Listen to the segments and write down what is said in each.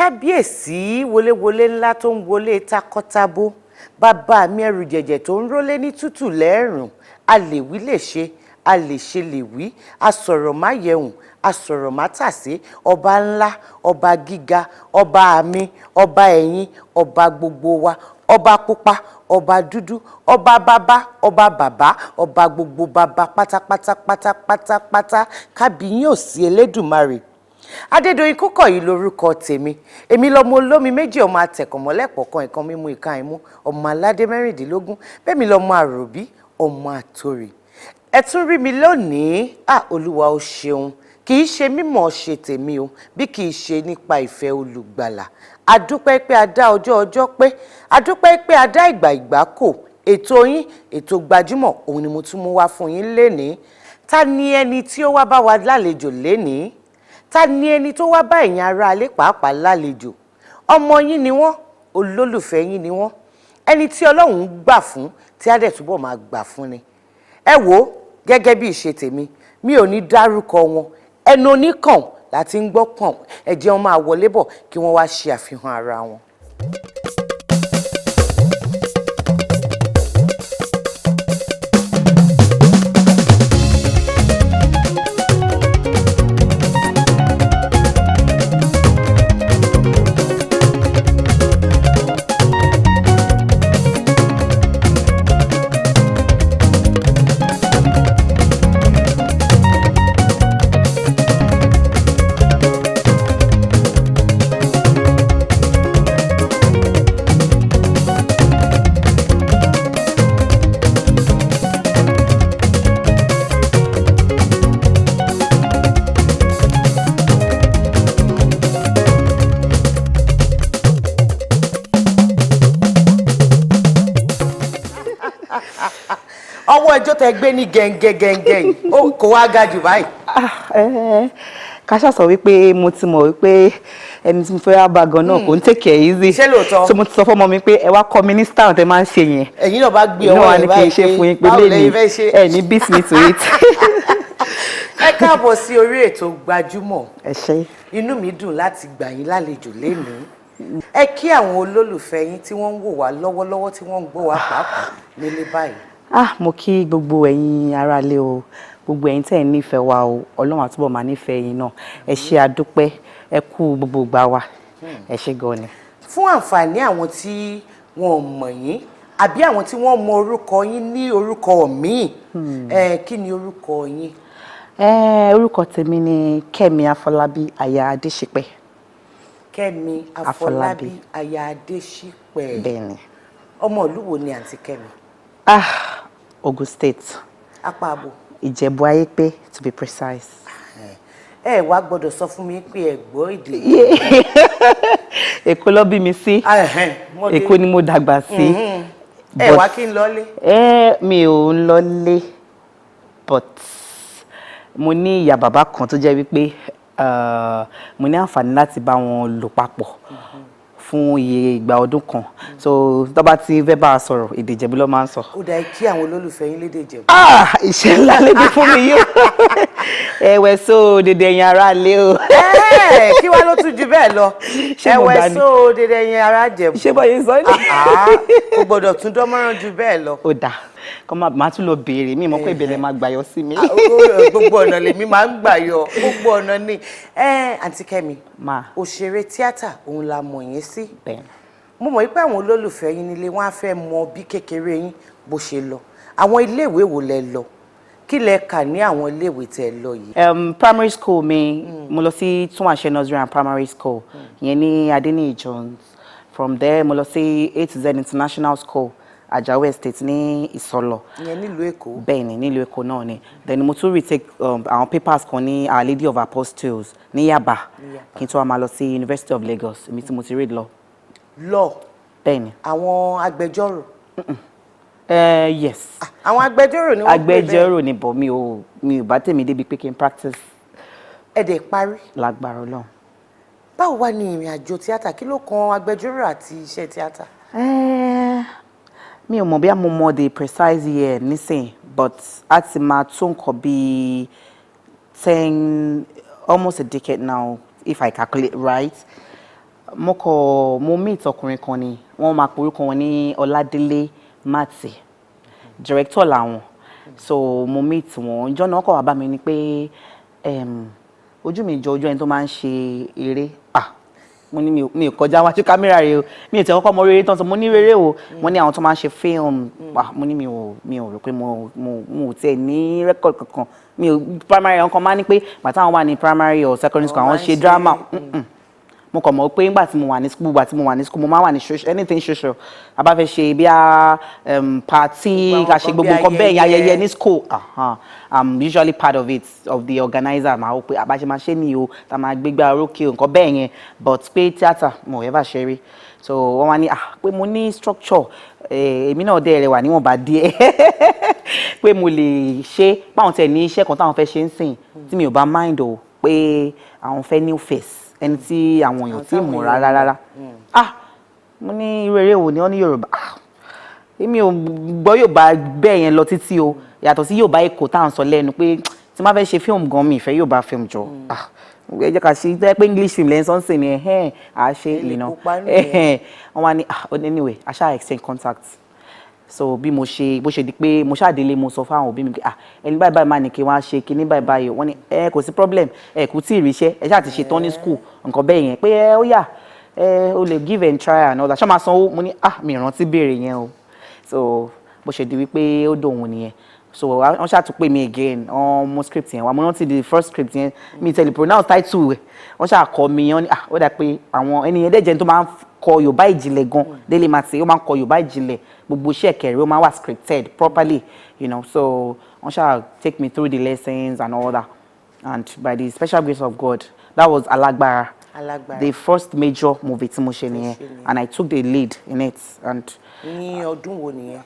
kábíyèsí wọléwọlé ńlá tó ń wọlé takọtabo bàbá mi ẹrù jẹ̀jẹ̀ tó ń rólé ní tútù lẹ́ẹ̀rùn a lè wí lè ṣe a lè ṣe lè wí a sọ̀rọ̀ má yẹ̀hùn a sọ̀rọ̀ má tàsé ọba ńlá ọba gíga ọba àmì ọba ẹ̀yìn ọba gbogbo wa ọba pupa ọba dúdú ọba bàbá ọba bàbá ọba gbogbo bàbá pátápátá pátápátá kábíyèsí Elédùmarè. Adédoyin Kúkọ̀yí lórúkọ tèmi èmi lọmọ olómi méjì ọmọ atẹ̀kọ̀mọ́lẹ́pọ̀kan ìkan mímú ìka ìmú ọmọ aládé mẹ́rìndínlógún bẹ́ẹ̀ mi lọmọ àròbí ọmọ àtòrì. Ẹ tún rí mi lónìí Olúwa ó ṣeun kì í ṣe mímọ̀ ṣe tèmi o bí kì í ṣe nípa ìfẹ́ olùgbàlà adúpẹ́ pé a dá ọjọ́ pé adúpẹ́ pé a dá ìgbà kò ètò yín ètò Gbajúmọ̀ òun ni mo tún mú wá fún yín lénìí. Ta ni ẹni tí ó wá bá wa lálejò lénìí? Ta ni ẹni tó wá bá ẹ̀yin ará alẹ́ pàápàá lálejò? Ọmọ yín ni wọ́n, olólùfẹ́ yín ni wọ́n, ẹni tí Ọlọ́run gbà fún tí á dẹ̀ túbọ̀ máa gbà fún ni. Ẹ wò gẹ́gẹ́ bí ìṣe tèmi mi ò ní dárúkọ wọn ẹnu oníkàn láti ń gbọ́ pọ̀n ẹ jẹ́ wọn máa wọlé bọ̀ kí wọ́n wá ṣe àfihàn ara wọn. Ọwọ́ ẹjọ́ tẹ gbé ní gẹ́ngẹ́gẹ́ngẹ́ yìí kò wá ga jù báyìí. Káṣá sọ wípé mo ti mọ̀ wípé ẹni tí mo fẹ́ wá bá gan náà kò ń take it easy. Ṣé lóòótọ́? So mo ti sọ fọ́mọ mi pé ẹ wá kọ́ mi ní style tẹ máa ń ṣe yẹn. Ẹ̀yin náà bá gbé ọwọ́ rẹ̀ báyìí pé báwo lẹ́yìn fẹ́ ṣe ẹ ní beat me to it. Ẹ káàbọ̀ sí orí ètò Gbajúmọ̀. Ẹ ṣé. Inú mi dùn láti gbà yín lálejò lénìí. Ẹ kí àwọn olólùfẹ́ yín tí wọ́n ń wò wá lọ́wọ́lọ́wọ́ tí wọ́n ń gbọ́ wá pàápàá nílé báyìí. Mo kí gbogbo ẹ̀yin aráalé o gbogbo ẹ̀yin tẹ́ ẹ̀ nífẹ̀ẹ́ wa o Ọlọ́run àtúbọ̀ máa nífẹ̀ẹ́ yín náà ẹ ṣé àdúpẹ́ ẹ kú gbogbo ìgbà wa ẹ ṣé gan ni. Fún àǹfààní àwọn tí wọn ò mọ̀ yín àbí àwọn tí wọ́n mọ orúkọ yín ní orúkọ míì kí ni orúkọ yín? Orúkọ tèmi ni Kemi Afolabi aya Adéṣípẹ̀. Kemi Afolabi aya Adéṣípẹ̀. Bẹ́ẹ̀ni. Ọmọ ìlú wo ni àǹtí Kemi? Ogun State. Apá abo. Ìjẹ̀bú Ayépé to be precise. Ẹ wá gbọ́dọ̀ sọ fún mi pé ẹ gbọ́ èdè. Èkó ló bí mi sí. Èkó ni mo dàgbà sí. Ẹ wá kí n lọlé. Mi ò ń lọlé but mo ní ìyá bàbá kan tó jẹ́ wípé mo ní àǹfààní láti bá wọn lò papọ̀ fún iye ìgbà ọdún kan so tó bá ti fẹ́ bá a sọ̀rọ̀ èdè Ìjẹ̀bú ló máa ń sọ. Ó dá kí àwọn olólùfẹ́ yín lédè Ìjẹ̀bú. Iṣẹ́ ńlá lébi fún mi yóò ẹ̀wẹ̀ so dédé ẹ̀yin ará lé o. Kí wá ló tún ju bẹ́ẹ̀ lọ ẹ̀wẹ̀ so dédé ẹ̀yin ará Ìjẹ̀bú. ṣé báyìí sọ ni. Kò gbọ́dọ̀ tún dánmọ́rán ju bẹ́ẹ̀ lọ. Ó dà kọ́ máa tún lọ béèrè mi mọ̀ pé ìbẹ̀rẹ̀ máa gbàyọ sí mi. Gbogbo ọ̀nà lèmi máa ń gbàyọ gbogbo ọ̀nà ni. Àǹtí Kẹ́mi òṣèré tíátà òun la mọ̀ yín sí. Mo mọ̀ wípé àwọn olólùfẹ́ yín nílé wọ́n á fẹ́ mọ bí kékeré yín bó ṣe lọ àwọn iléèwé wo lẹ lọ kí lẹ kà ní àwọn iléèwé tẹ lọ yìí. Primary school mi mo lọ sí Túnwàṣẹ nursery and primary school ìyẹn ní Adeniyi Jones. From there mo lọ sí A to Z international school Ajawa Estate ní Ìsọlọ̀. Ìyẹn nílùú Èkó. Bẹ́ẹ̀ni nílùú Èkó náà ni. Then mo tún retake àwọn papers kan ní Our Lady of Apostles ní Yaba kí n tó wá máa lọ sí University of Lagos èmi tí mo ti read law. Law. Bẹ́ẹ̀ni. Àwọn agbẹjọ́rò. Yes. Àwọn agbẹjọ́rò ni wọ́n pè bẹ́ẹ̀. Agbẹjọ́rò ni bọ̀ mi ò bá tèmi débi pé kí n practice. Ẹ dẹ̀ parí. Lágbára Ọlọ́run. Báwo wá ní ìrìn àjò tíátà kí ló kan agbẹjọ́rò àti iṣẹ́ tíátà? Mi ò mọ̀ bí mo mọ̀ the precise year nísìn but a ti máa tó nǹkan bí 10 almost a decade now if I calculate right. mo meet ọkùnrin kan ni wọ́n máa porúkọ wọn ní Ọládélé Mati director làwọn so mo meet wọn ìjọ náà kọ̀ wá bá mi ni pé ojú mi jọ ojú ẹni tó máa ń ṣe eré mo ní mi ò kọjá wájú kámẹ́rà rẹ o mi ò tẹ́ kọ́kọ́ mọ rere tán so mo ní rere o mo ní àwọn tó máa ń ṣe fíìmù mo ní mi ò rò pé mo ò tẹ̀ ní rẹ́kọ̀dì kankan mi ò primary ọkàn máa ní pé bàtà àwọn wà ní primary or secondary school àwọn ṣe drama mo kàn mọ̀ pé nígbà tí mo wà ní school mo máa wà ní anything social a bá fẹ́ ṣe bí a party ká ṣe gbogbo nǹkan bẹ́ẹ̀ ayẹyẹ ní school I'm usually part of it of the organizer máa wò pé àbáṣe máa ṣe ni o tá máa gbégbá orókè nǹkan bẹ́ẹ̀ yẹn but pé theatre mo ever ṣe rí so wọ́n wá ní pé mo ní structure èmi náà dẹ̀ rẹwà níwọ̀nba díẹ̀ pé mo lè ṣe báwọn tẹ̀ ní iṣẹ́ kan táwọn fẹ́ ṣe ń sìn tí mi ò bá mind o pé àwọn fẹ́ new face ẹni tí àwọn èèyàn tí mọ̀ rárá mo ní irú eré wo ni wọ́n ní Yorùbá èmi ò gbọ́ Yorùbá bẹ́ẹ̀ yẹn lọ títí o yàtọ̀ sí Yorùbá Èkó tá à ń sọ lẹ́nu pé tí má fẹ́ ṣe fíìmù gan mi ìfẹ́ Yorùbá fíìmù jọ ẹ jẹ́ ká ṣe tẹ́ pé English film lẹ́yìn sọ́nsìn ni à ṣe ìná wọ́n wá ní anyway a ṣáà exchange contact so bí bó ṣe di pé mo ṣàdélé mo sọ fáwọn òbí mi pé ẹni báyìí máa ní kí wọ́n á ṣe kíní báyìí wọ́n ní kò sí problem kò tí ì ríṣẹ́ ẹ ṣáà ti ṣe tán ní school nǹkan bẹ́ẹ̀ yẹn pé ó yá o lè give and try and all that ṣé máa sanwó mo ní mi ìrántí béèrè yẹn o so bó ṣe di wípé ó dòun nìyẹn so wọ́n ṣáà tún pè mí again mo script yẹn wà mo rántí the first script yẹn mi tẹ̀lé pronounce title rẹ̀ wọ́n ṣáà kọ́ mi wọ́n ní ó dà pé àwọn ẹni yẹn dẹ́jẹ́ tó máa ń kọ Yorùbá ìjìnlẹ̀ gan Délé Mati ó máa ń kọ Yorùbá ìjìnlẹ̀ gbogbo iṣẹ́ kẹrì ó máa wà scripted properly so wọ́n ṣáà take me through the lessons and all that and by the special grace of God that was Alágbára the first major movie tí mo ṣe nìyẹn and I took the lead in it and. ní ọdún wo nìyẹn.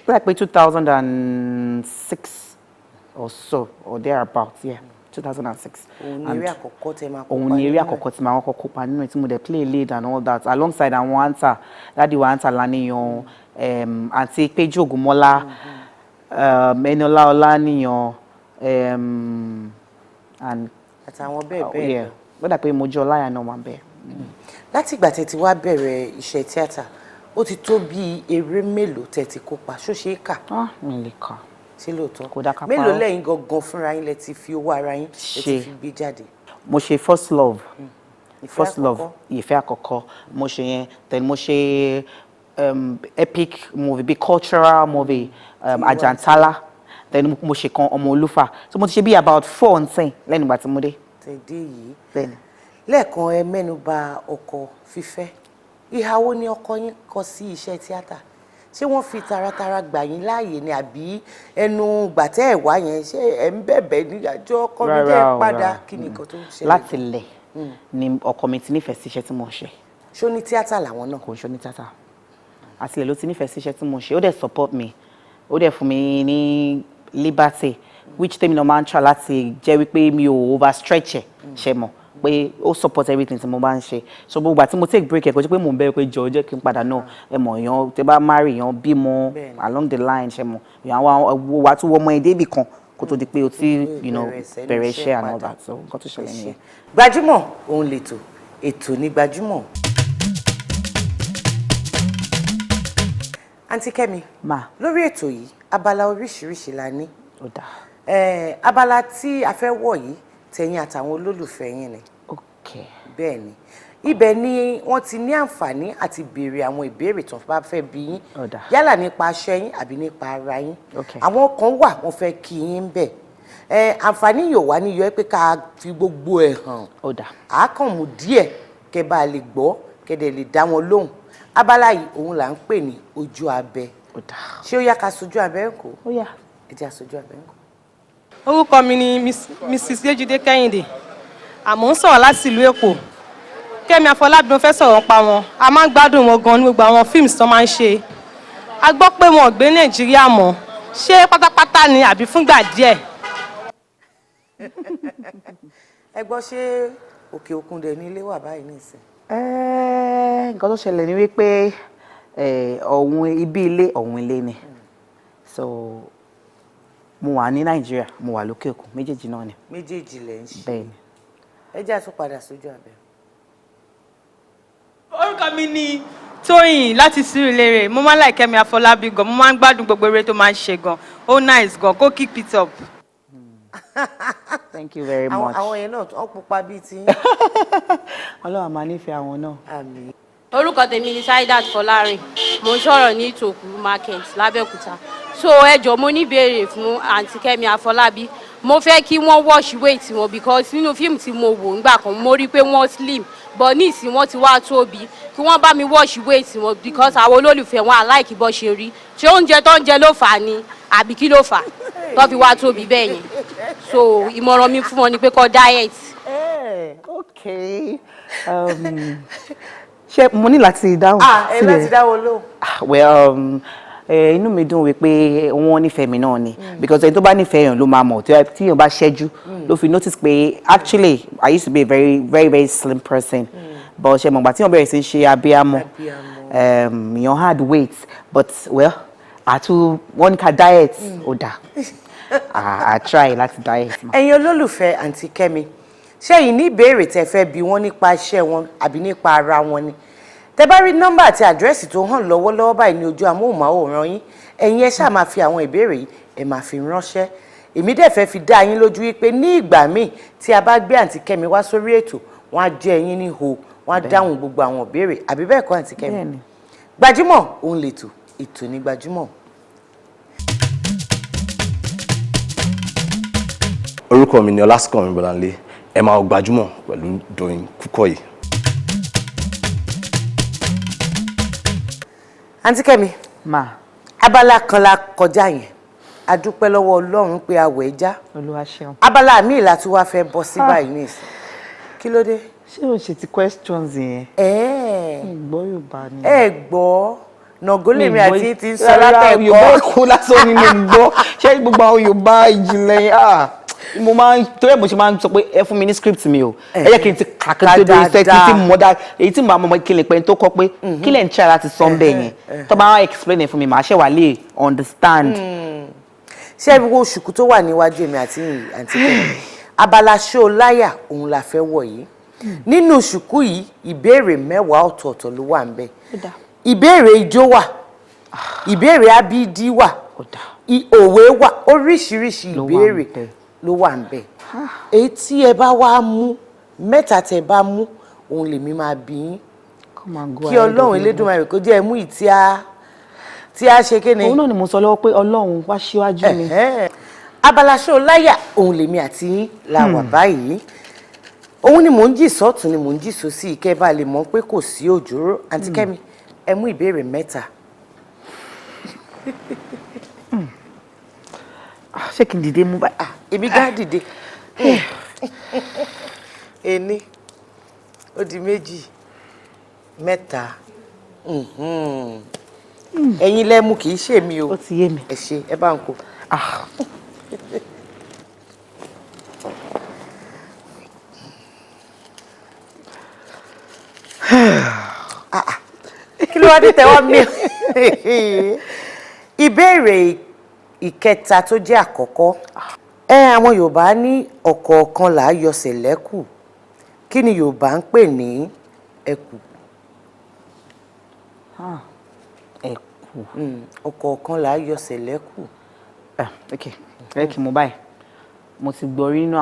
Like 2006 or so or thereabout 2006. òun ni eré àkọ́kọ́ tẹ́ máa kópa òun ni eré àkọ́kọ́ tí máa kópa nínú tí mo dẹ̀ play lead and all that alongside àwọn anta Daddy wa anta Laniyan àti Péjú Ògúnmọ́lá Ẹniọlá Ọláníyan and àtàwọn bẹ́ẹ̀ bẹ́ẹ̀ lọ. gbọ́dọ̀ pé Mojú Ọláyà náà wà bẹ́ẹ̀. láti ìgbà tẹ́ ti wá bẹ̀rẹ̀ iṣẹ́ tíátà ó ti tó bí eré mélòó tẹ́ ti kópa ṣó ṣe é kà. mi lè kà. ṣé lóòótọ́ kò dá ká parọ́. mélòó lẹ́yìn gangan fúnra yín lẹ ti fi owó ara yín lẹ ti fi gbé jáde. mo ṣe First Love ìfẹ́ àkọ́kọ́ mo ṣe yẹn then mo ṣe epic movie bíi cultural movie Ajantala then mo ṣe kan Ọmọ Olúfà so mo ti ṣe bí about 4 nsìn lẹ́nu ìgbà tí mo dé. tẹ̀dé yìí bẹ́ẹ̀ni. lẹ́ẹ̀kan ẹ mẹ́nu bà ọkọ fífẹ́ ìhà wo ni ọkọ yín kọ sí iṣẹ́ tíátà ṣé wọ́n fi taratara gbà yín láàyè ni àbí ẹnu gbàtẹ́ ẹ̀ wá yẹn ṣé ẹ̀ ń bẹ̀bẹ̀ ní àjọ ọkọ mi jẹ́ padà kí ni nǹkan tó ń ṣẹlẹ̀. láti lẹ̀ ni ọkọ mi ti nífẹ̀ẹ́ sí iṣẹ́ tí mo ń ṣe. ṣó ní tíátà làwọn náà. kò ṣó ní tíátà àtìlẹ̀ ló ti nífẹ̀ẹ́ sí iṣẹ́ tí mo ń ṣe ó dẹ̀ support me ó dẹ̀ fún mi ní liberty which tèmi náà máa ń try láti jẹ́ wípé mi ò overstretch ẹ̀ ṣe mọ̀ pé ó support everything tí mo bá ń ṣe so gbogbo àti mo take break ẹ̀ kò jẹ́ pé mò ń bẹ̀rẹ̀ pé jọ jẹ́ kí n padà náà ẹ mọ̀ èèyàn tẹ́ bá marry èèyàn bímọ along the line ṣe mọ̀ èèyàn wà tún wọ́n mọ èdè ibì kan kó tó di pé o ti bẹ̀rẹ̀ iṣẹ́ and all that so nǹkan tó ṣẹlẹ̀ nìyẹn. Gbajúmọ̀ òun lètò ètò ní Gbajúmọ̀. Àǹtí Kẹ́mi lórí ètò yìí abala oríṣiríṣi la ní abala tí a fẹ́ wọ̀ yìí tẹ̀yin àtàwọn olólùfẹ́ yín ni. bẹ́ẹ̀ ni ibẹ̀ ni wọ́n ti ní àǹfààní àti béèrè àwọn ìbéèrè tó bá fẹ́ bi yín yálà nípa aṣẹ́ yín àbí nípa ara yín àwọn kan wà wọ́n fẹ́ kí yín bẹ̀ àǹfààní yóò wá ní yọ pé ká fi gbogbo ẹ̀ hàn àákàn mú díẹ̀ kẹ́ bá lè gbọ́ kẹ́ dẹ̀ lè dá wọn lóhùn abala yìí òun là ń pè ní ojú abẹ ṣé ó yá ká sojú abẹ ń kó ẹ jẹ́ àsojú abẹ ń kó. orúkọ mi ni Mrs. Yéjídé Kẹ́hìndé àmọ́ ń sọ̀rọ̀ láti ìlú Èkó. Kemi Afolabi fẹ́ sọ̀rọ̀ pa wọn a máa ń gbádùn wọn gan ní gbogbo àwọn fíìmù tó máa ń ṣe a gbọ́ pé wọn ò gbé Nàìjíríà mọ́ ṣé pátápátá ni àbí fúngbà díẹ̀. ẹ gbọ́ ṣé òkè òkun dẹ̀ ní ilé wà báyìí nísìn. nǹkan tó ṣẹlẹ̀ ni wípé ọ̀hún ibi ilé ọ̀hún ilé ni so mo wà ní Nàìjíríà mo wà lókè òkun méjèèjì náà ni. méjèèjì lẹ̀ ń ṣe bẹ́ẹ̀ ni. ẹ jẹ́ àtúpadà sójú abẹ. orúkọ mi ni Tóyìn láti Sùúrùlérè. Mo máa ń like Kemi Afolabi gan. Mo máa ń gbádùn gbogbo eré tó máa ń ṣe gan. Ó nice gan. Kó keep it up. Thank you very much. Àwọn yẹn náà wọ́n pupa bíi ti. Ọlọ́run máa nífẹ̀ẹ́ àwọn náà. Àmín. Orúkọ tèmi ni Saidat Fọlárin. Mo ń sọ̀rọ̀ ní Ìtòkù market l'Abẹ́òkúta. So ẹ jọ̀ọ́ mo ní ìbéèrè fún Aunty Kemi Afolabi. Mo fẹ́ kí wọ́n wash weight wọn because nínú fíìmù tí mo wò nígbà kan mo rí pé wọ́n slim but ní ìsìn wọ́n ti wá tóbi. Kí wọ́n bá mi wash weight wọn because àwọn olólùfẹ́ wọn àláìkí bó ṣe rí. Ṣé oúnjẹ tó ń jẹ ló fà á ni àbí kí ló fà á tó fi wá tóbi bẹ́ẹ̀ yẹn? So ìmọ̀ràn mi fún wọn ni pé kó diet. Okay. Ṣé mo ní láti dáhùn ẹ láti dáwọ́ lóhùn. Well, inú mi dùn wípé wọ́n nífẹ̀ẹ́ mi náà ni because ẹni tó bá nífẹ̀ẹ́ èèyàn ló máa mọ̀ tí èèyàn bá ṣẹ́jú ló fi notice pé actually I used to be a very slim person but ṣe mọ̀gbà tí wọ́n bẹ̀rẹ̀ sí í ṣe abiyamọ èèyàn hard weight but well wọ́n ní ká diet ó dà I try láti diet. Ẹ̀yin olólùfẹ́ Aunty Kemi ṣé ẹ̀yin ní ìbéèrè tẹ́ fẹ́ bi wọ́n nípa iṣẹ́ wọn àbí nípa ara wọn ni? Tẹ́ bá rí nọ́mbà àti àdírẹ́sì tó hàn lọ́wọ́lọ́wọ́ báyìí ní ojú amóhùnmáwòrán yín ẹ̀yin ẹ ṣáà máa fi àwọn ìbéèrè yìí ẹ máa fi ránṣẹ́. Èmi dẹ̀ fẹ́ fi dá yín lójú wípé ní ìgbà míì tí a bá gbé Aunty Kemi wá sórí ètò wọ́n á jẹ́ yín ní ho wọ́n á dáhùn gbogbo àwọn ìbéèrè àbí bẹ́ẹ̀ kọ́ Aunty Kemi? Gbajúmọ̀ òun lètò ètò ní Gbajúmọ̀. Orúkọ mi ni Ọlásùnkànmí Bọ́láńlé. Ẹ máa Gbajúmọ̀ pẹ̀lú Doyin Kúkọ̀yí. Aunty Kemi, abala kan la kọjá yẹn a dúpẹ́ lọ́wọ́ Ọlọ́run pé àwẹ̀ já. Olúwa ṣeun. Abala míì la tún wá fẹ́ bọ́ sí báyìí nísìn. Kí ló dé? Ṣé o ṣe ti questions yẹn? Gbọ́ Yorùbá ni. Ẹ gbọ́ Nàgólèmí àti ti ń sọ látẹ̀kọ́. Yorùbá kú lásán ni mo gbọ́. Ṣé gbogbo àwọn Yorùbá ìjìnlẹ̀ mo máa ń torí ẹ̀ mo ṣe máa ń sọ pé ẹ fún mi ní script mi o ẹ jẹ́ kí n ti kàkà tó dórí iṣẹ́ kí n ti mọ̀ dáa èyí tí màá mọ̀ kí n lè pẹ́ tó kọ́ pé kí lẹ̀ ń ṣe láti sọ bẹ́ẹ̀ yẹn tó bá explain ẹ̀ fún mi màá ṣe wà lè understand. Ṣé wo ṣùkú tó wà níwájú èmi àti Aunty Kemi abala ṣó láyà òun la fẹ́ wọ̀ yìí nínú ṣùkú yìí ìbéèrè 10 ọ̀tọ̀ọ̀tọ̀ ló wà ńbẹ̀ ìbéèrè ijó wà ìbéèrè abídí wà òwe wà oríṣiríṣi ìbéèrè ló wà ńbẹ̀ èyí tí ẹ bá wá mú mẹ́ta tẹ́ bá mú òun lèmi máa bí yín kí Ọlọ́run Elédùmarè kó jẹ́ mú ìtí a ṣe kéne. òun náà ni mo sọ lọ́wọ́ pé Ọlọ́run wá síwájú mi. abala ṣó láyà òun lèmi àti yín la wà báyìí òun ni mò ń jì sọ́tún ni mò ń jì sósì kẹ́ bá lè mọ̀ pé kò sí òjòrò Aunty Kemi ẹ mú ìbéèrè 3. ṣé kí n dìde mú báyìí? Èmi gá dìde. Ení ó di 2 3 ẹ̀yin lẹ́mú kì í ṣe mi o. Ó ti yé mi. Ẹ ṣe ẹ bá ń kó. Kí ló wá dé tẹ́wọ́ mi? Ìbéèrè ìkẹta tó jẹ́ àkọ́kọ́ àwọn Yorùbá ní ọ̀kọ̀ọ̀kan là á yọ sẹ̀lẹ́kù kí ni Yorùbá ń pè ní ẹkù? Ẹkù. Ọ̀kọ̀ọ̀kan là á yọ sẹ̀lẹ́kù. Ẹ kì mo báyìí mo ti gbọ́ rí nínú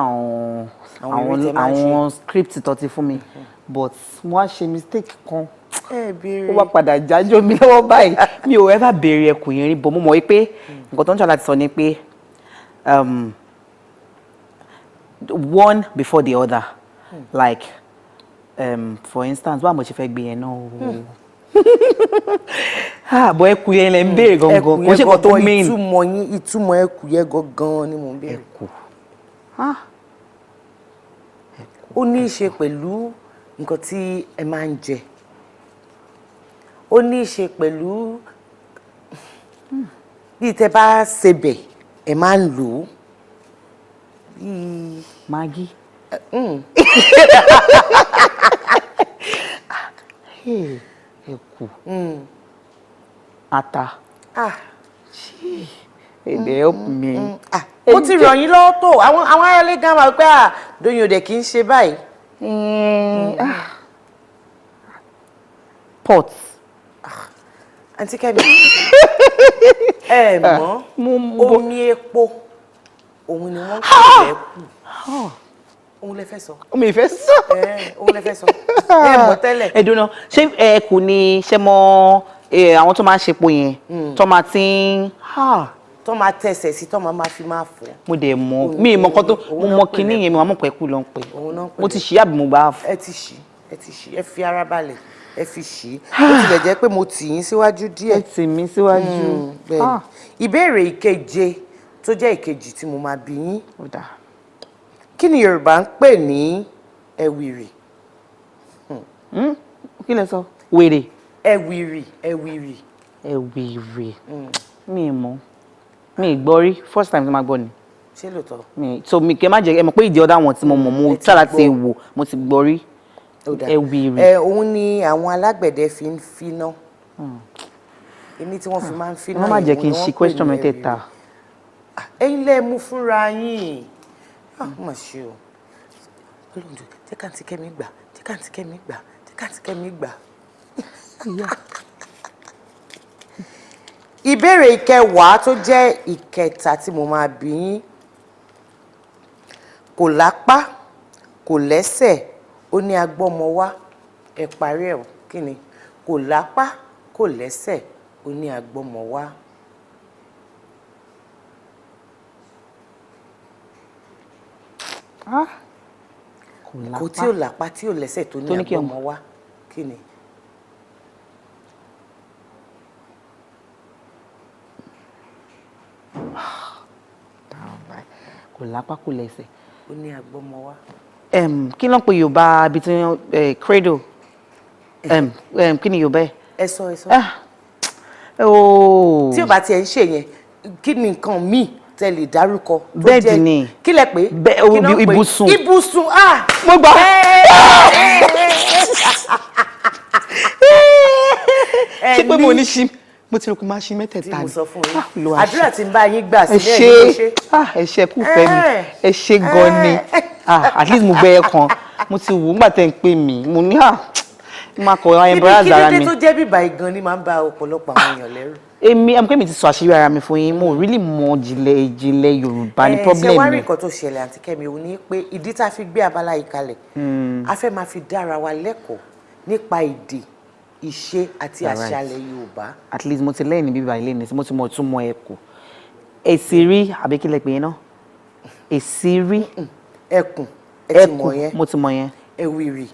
àwọn script tó ti fún mi but mo wá ṣe mistake kan ó wá padà jájọ́ mi lọ́wọ́ báyìí mi ò ever béèrè ẹkù yẹn rí bọ́ mo mọ̀ wípé nǹkan tó ń ṣe láti sọ ni pé one before the other like for instance báwo mo ṣe fẹ́ gbé yẹn náà bọ́ ẹkù yẹn lẹ ń béèrè gangan kò ṣe kò tó main. ìtumọ̀ ẹkù yẹn gangan ni mo ń béèrè. Ó ní í ṣe pẹ̀lú nǹkan tí ẹ máa ń jẹ ó ní í ṣe pẹ̀lú bí tẹ bá sebẹ̀ ẹ máa ń lò ó bíi Maggi. Ẹkù. Ata. Èdè help me. Mo ti ràn yín lọ́wọ́ tó àwọn aráalé gan máa pé Doyin òde kì í ṣe báyìí. pot. Àǹtí Kẹ́mi ẹ mọ̀ omi epo òun ni wọ́n kò lẹ́kù. Òun lẹ fẹ́ sọ. Omi ìfẹ́ sọ. Òun lẹ fẹ́ sọ. Ẹ mọ̀ tẹ́lẹ̀. Ẹ dúró ṣé ẹ kò ní ṣe mọ àwọn tó máa ń ṣepo yẹn tó máa ti ń tó máa tẹsẹ̀ sí tó máa fi máa fọ̀. mo dẹ̀ mọ̀ mi ìmọ̀ kan tó mo mọ kinní yẹn mi wà mọ̀ pé kú ló ń pè. Mo ti ṣí àbí mo bá fọ̀. Ẹ ti ṣí ẹ fi ara balẹ̀ ẹ fi ṣí. Ó tilẹ̀ jẹ́ pé mo tì yín síwájú díẹ̀. Ẹ tì mí síwájú. Bẹ́ẹ̀ni. Ìbéèrè ìkeje tó jẹ́ ìkejì tí mo máa bi yín. Kí ni Yorùbá ń pè ní ẹ̀wìrì? Kí lẹ sọ? Wèrè. Ẹ̀wìrì. Mi mọ̀. Mi gbọ́ rí. First time tí ma gbọ́ ni. Ṣé lóòótọ́? So mi kẹ́ má jẹ́ ẹ mọ̀ pé ìdí ọ̀dà wọn tí mo mọ̀ mo tà láti wò mo ti gbọ́ rí. Ẹ̀wìrì. Òun ni àwọn alágbẹ̀dẹ fi ń finá. Èmi tí wọ́n fi máa ń finá. Wọ́n má jẹ́ kí n ṣe question mẹ́tẹ̀ẹ̀ta. Ẹ̀yin lẹ mú fúnra yín. Mà ṣe o. Olóńdó jẹ́ k'Àǹtí Kẹ́mi gbà. Ìbéèrè ìkẹwàá tó jẹ́ ìkẹta tí mo máa bi yín. Kò lápá, kò lẹ́sẹ̀, ó ní agbọ́mọ wá. Ẹ parí ẹ̀ kí ni? Kò lápá, kò lẹ́sẹ̀, ó ní agbọ́mọ wá. Kò tí ò lápá tí ò lẹ́sẹ̀ tó ní agbọ́mọ wá. Kí ni? Kò lápá kò lẹ́sẹ̀. Ó ní agbọ́mọ wá. Kí ló ń pe Yorùbá ibi tí cradle? Kí ni Yorùbá ẹ̀? Ẹ sọ. Tí ò bá tiẹ̀ ń ṣe yẹn, kí ni nǹkan míì tẹ́ lè dárúkọ? Bẹ́ẹ̀dì ni. Kí lẹ pé? Ibùsùn. Ibùsùn. Mo gbà. Ṣé pé mo ní ṣí? Mo ti rò pé máa ṣí mẹ́tẹ̀ẹ̀ta ni. Tí mo sọ fún yín. Àdúrà tí ń bá yín gbà sílẹ̀ ní ṣe. Ẹ ṣé kú fẹ́ mi. Ẹ ṣé gan ni. At least mo gbẹ ẹ̀kan. Mo ti wò nígbà tẹ́ ń pè mí. Mo ní máa kọ embarrass ara mi. Kí ló dé tó jẹ́ bíbá igan ni máa ń ba ọ̀pọ̀lọpọ̀ àwọn èèyàn lẹ́rù? Èmi mi ti sọ àṣírí ara mi fún yín. Mo really mọ ìjìnlẹ̀ Yorùbá ní problem mi. Ṣé wá rí nǹkan tó ṣẹlẹ̀ Àǹtí Kẹ́mi òun ni pé ìdí tá a fi gbé abala yìí kalẹ̀. A fẹ́ máa fi dára wa lẹ́kọ̀ọ́ nípa èdè, ìṣe àti àṣàlẹ̀ Yorùbá. At least mo ti lẹ́yìn ní bíbá ilé ní mo ti mọ̀ tún mọ ẹ̀kọ́. Èsìrí àbí kí lẹ pè é náà? Èsìrí. Ẹkùn. Ẹ ti mọ̀ yẹn. Mo ti mọ̀ yẹn. Ẹ̀wìrì.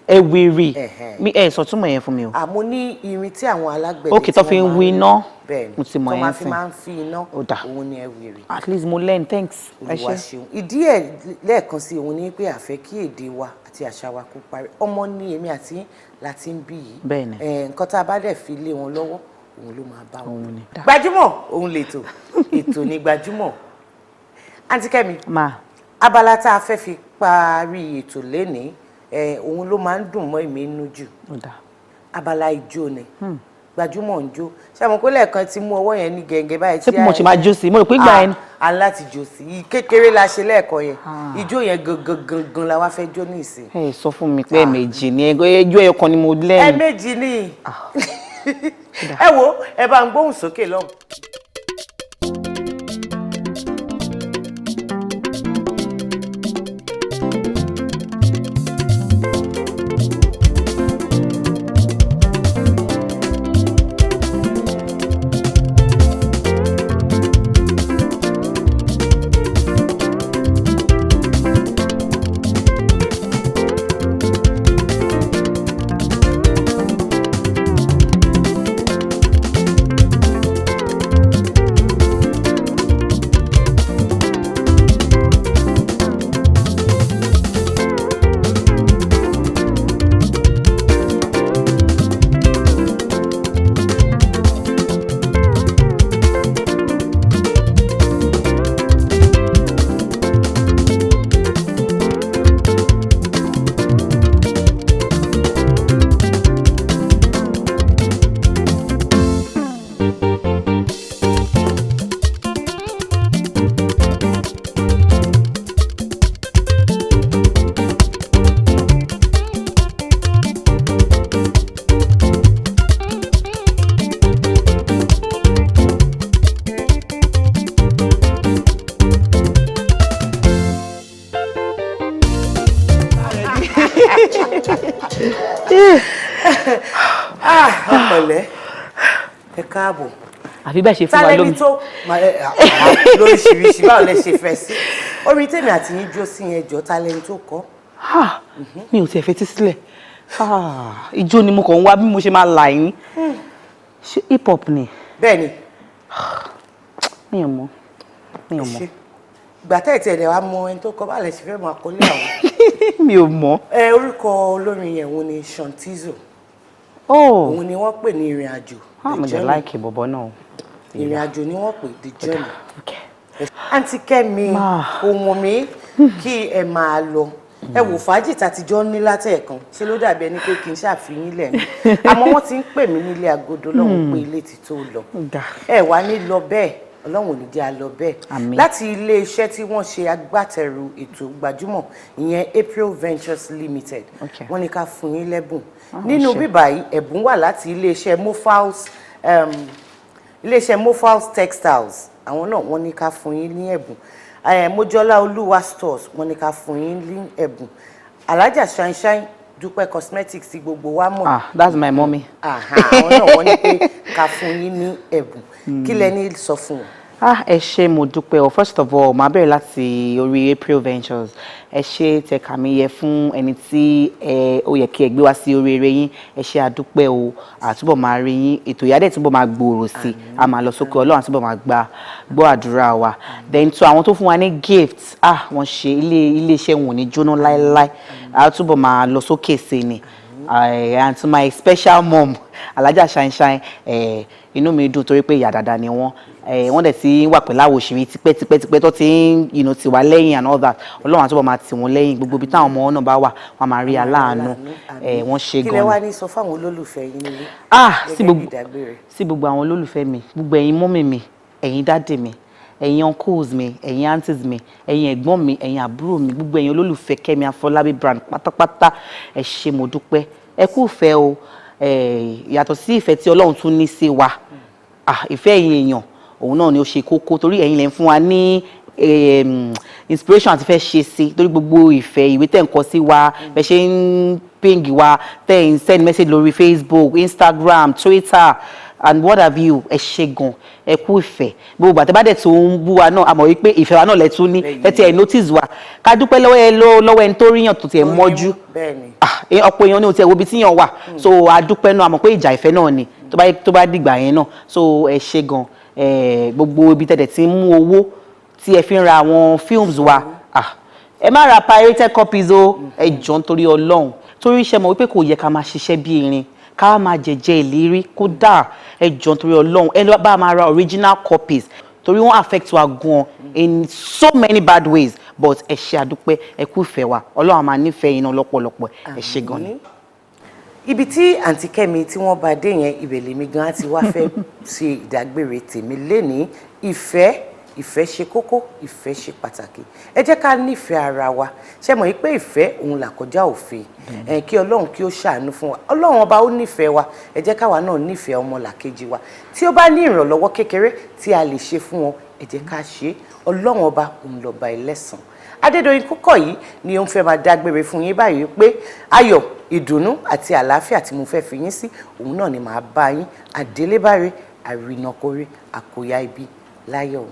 Mi sọ túmọ̀ yẹn fún mi o. Àmọ́ ní irin tí àwọn alágbẹ̀dẹ tí wọ́n fi ń wí iná. Bẹ́ẹ̀ni. Mo ti mọ̀ yẹn tí wọ́n máa ń fi iná. Òun ni ẹ̀wìrì. At least mo learn thanks. Olúwa ṣeun. Ìdí ẹ̀ lẹ́ẹ̀kan sí òun ni pé a fẹ́ kí èdè wa àti àṣà wa kó parí. Ọmọ ní èmi àti láti ń bí yìí. Bẹ́ẹ̀ni. Nǹkan tá a bá dẹ̀ fi lé wọn lọ́wọ́ òun ló máa bá wọn. Gbajúmọ̀ òun lètò. Ètò ni Gbajúmọ̀. Àǹtí Kẹ́mi. Abala tá a fẹ́ fi parí ètò lénìí òun ló máa ń dùn mọ́ èmi nínú jù. Abala ijó ni. Gbajúmọ̀ ń jó. Ṣé àmọ́ pé lẹ́ẹ̀kan tí mú ọwọ́ yẹn ní gẹ̀ǹgẹ̀ báyìí tí mo ṣe máa jó sí mo rò pé gbà yẹn. A láti jó sí kékeré la ṣe lẹ́ẹ̀kan yẹn. Ijó yẹn gangan la wá fẹ́ jó ní ìsìn. Ẹ sọ fún mi pé ẹ̀ẹ̀mejì ni ijó ẹyọ kan ni mo lẹ́yìn. Ẹ̀ẹ̀mejì ni. Ẹ wo ẹ bá ń gbóhùn sókè lọ́hùn. mọ̀lẹ́ ẹ káàbọ̀. àfi bẹ́ẹ̀ ṣe fún wa lómi. tálẹ́ni tó lóríṣiríṣi báwo lẹ ṣe fẹ́ sí orin tèmi àti yín jó sí yẹn jọ tálẹ́ni tó kọ́. mi ò tiẹ̀ fetí sílẹ̀ ijó ni mo kàn ń wá bí mo ṣe máa là yín ṣé hip hop ni. bẹ́ẹ̀ni. mi ò mọ̀. ìgbà tẹ́ ìtẹ̀lẹ̀ wa mọ ẹni tó kọ́ bá lẹ ṣe fẹ́ máa kọ́lé àwọn. mi ò mọ̀. orúkọ olórin yẹn òun ni Shantizo. òun ni wọ́n pè ní ìrìn àjò. mo jẹ́ láìkì bọ̀bọ̀ náà. ìrìn àjò ni wọ́n pè the journey. Àǹtí Kẹ́mi kò wọ̀n mí kí ẹ máa lọ ẹ wò fàájì tàtijọ́ ní látẹ̀ẹ̀kan ṣe ló dàbí ẹni pé kì í ṣàfihàn lẹ́nu àmọ́ wọ́n ti ń pè mí nílé agodo lọ́hùn pé ilé ti tó lọ ẹ wá ní lọ bẹ́ẹ̀ ọlọ́run ò ní jẹ́ a lọ bẹ́ẹ̀ láti ilé iṣẹ́ tí wọ́n ṣe agbátẹrù ètò Gbajúmọ̀ ìyẹn April Ventures Limited wọ́n ní ká fún yín lẹ́bùn nínú bíbá yìí ẹ̀bùn wà láti ilé iṣẹ́ Mofals Textiles àwọn náà wọ́n ní ká fún yín ní ẹ̀bùn Mojola Olúwa stores wọ́n ní ká fún yín ní ẹ̀bùn Alájà Shine Dúpẹ́ cosmetics tí gbogbo wa mọ̀. That's my mommy. àwọn náà wọ́n ní pé ká fún yín ní ẹ̀bùn kí lẹ́ni sọ fún wọn. ẹ ṣé mo dúpẹ́ o first of all màá bẹ̀rẹ̀ láti orí April Ventures ẹ ṣé tẹ kà mí yẹ fún ẹni tí ó yẹ kí ẹ gbé wá sí orí eré yín ẹ ṣé àdúpẹ́ o àtúbọ̀ máa rí yín ètò ìyá dẹ̀ túbọ̀ máa gbòòrò sí i a máa lọ sókè Ọlọ́run àtúbọ̀ máa gbọ́ àdúrà wa then to àwọn tó fún wa ní gift wọ́n ṣe ilé iṣẹ́ wọn ò ní jóná láéláé àtúbọ̀ máa lọ sókè sí ni and to my special mom Alájà Shine inú mi dùn torí pé ìyá dáadáa ni wọ́n dẹ̀ ti wà pẹ̀lú àwọn òṣèré tipẹ́tipẹ́ tó ti ń tì wá lẹ́yìn and all that Ọlọ́run àtúbọ̀ máa tì wọ́n lẹ́yìn gbogbo ibi táwọn ọmọ náà bá wà wọ́n máa rí aláàánú wọ́n ṣe gan-an. kí lẹ wá ní sọ fáwọn olólùfẹ́ yín nílé. sí gbogbo àwọn olólùfẹ́ mi gbogbo ẹ̀yin mọ́mì mi ẹ̀yin dáàdì mi ẹ̀yin uncles mi ẹ̀yin aunties mi ẹ̀yin ẹ̀gbọ́n mi ẹ̀yin àbúrò mi gbogbo ẹ̀yin olólùfẹ́ Kẹ́mi Afolabi brand pátápátá ẹ ṣé mo dúpẹ́ ẹ kú ìfẹ́ o yàtọ̀ sí ìfẹ́ tí Ọlọ́run tún ní sí wa ìfẹ́ ẹ̀yin èèyàn òun náà ni ó ṣe kókó torí ẹ̀yin lẹ ń fún wa ní inspiration àti fẹ́ ṣe sí torí gbogbo ìfẹ́ ìwé tẹ̀ ń kọ sí wa bẹ́ ṣe ń ping wa tẹ̀ ń send message lórí Facebook Instagram Twitter and what have you ẹ ṣé gan ẹ kú ìfẹ́ gbogbo àti bá dẹ̀ tó ń bú wa náà a mọ̀ wípé ìfẹ́ wa náà lẹ tún ní ẹ ti ẹ̀ notice wa ká dúpẹ́ lọ́wọ́ ẹni tó ríyàn tó tiẹ̀ mọ́jú ọ̀pọ̀ èèyàn ní o tiẹ̀ wo ibi tíyàn wà so a dúpẹ́ náà a mọ̀ pé ìjà ìfẹ́ náà ni tó bá dìgbà yẹn náà so ẹ ṣé gan gbogbo ibi tẹ̀dẹ̀ tí ń mú owó tí ẹ fi ń ra àwọn films wa ẹ má ra pirated copies o ẹ jọ̀ọ́ nítorí Ọlọ́run torí iṣẹ́ mọ̀ wípé kò yẹ ká máa ṣiṣẹ́ bí irin ká máa jẹjẹ ìlérí kódà ẹ jọ̀ọ́ nítorí Ọlọ́run ẹ bá máa ra original copies torí wọ́n affect wa gan in so many bad ways but ẹ ṣé àdúpẹ́ ẹ kú ìfẹ́ wa Ọlọ́run máa nífẹ̀ẹ́ iná lọ́pọ̀lọpọ̀ ẹ ṣé gan ni. ibi tí àǹtí Kẹ́mi tí wọ́n bá dé yẹn ibẹ̀ lèmi gan ti wá fẹ́ ṣe ìdágbére tèmi lénìí ìfẹ́ ṣe kókó ìfẹ́ ṣe pàtàkì ẹ jẹ́ ká nífẹ̀ẹ́ ara wa ṣe mọ̀ pé ìfẹ́ òun là kọjá òfin kí Ọlọ́run kí ó ṣàánú fún wa Ọlọ́run ọba ó nífẹ̀ẹ́ wa ẹ jẹ́ káwa náà nífẹ̀ẹ́ ọmọlàkejì wa tí ó bá ní ìrànlọ́wọ́ kékeré tí a lè ṣe fún wọn ẹ jẹ́ ká ṣe Ọlọ́run ọba òun lọ́ba ẹlẹ́san Adédoyin Kúkọ̀yí ni ó ń fẹ́ máa dágbére fún yín báyìí pé ayọ̀ ìdùnnú àti àlàáfíà tí mo fẹ́ fi yín sí òun náà ni màá bá yín àdélébáre àrìnàkórè àkóyá ibi láyọ̀.